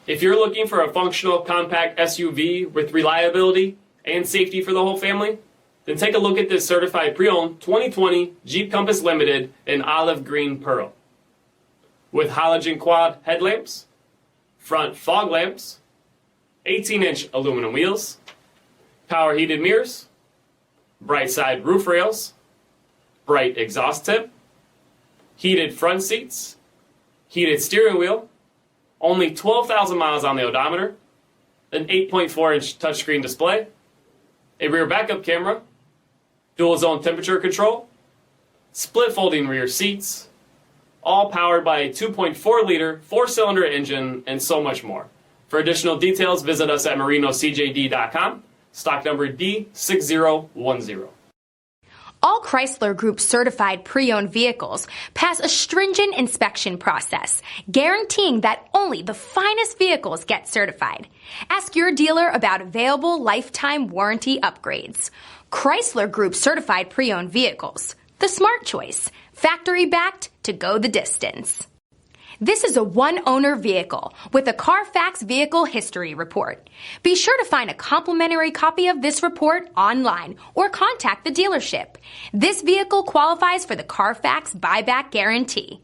If you're looking for a functional compact SUV with reliability and safety for the whole family, then take a look at this certified pre-owned 2020 Jeep Compass Limited in olive green pearl. With halogen quad headlamps, front fog lamps, 18-inch aluminum wheels, power heated mirrors, bright side roof rails, bright exhaust tip, heated front seats, heated steering wheel, only 12,000 miles on the odometer, an 8.4-inch touchscreen display, a rear backup camera, dual zone temperature control, split folding rear seats, all powered by a 2.4-liter four-cylinder engine, and so much more. For additional details, visit us at marinocjd.com, stock number D6010. All Chrysler Group certified pre-owned vehicles pass a stringent inspection process, guaranteeing that only the finest vehicles get certified. Ask your dealer about available lifetime warranty upgrades. Chrysler Group certified pre-owned vehicles, the smart choice, factory backed to go the distance. This is a one-owner vehicle with a CARFAX vehicle history report. Be sure to find a complimentary copy of this report online or contact the dealership. This vehicle qualifies for the CARFAX buyback guarantee.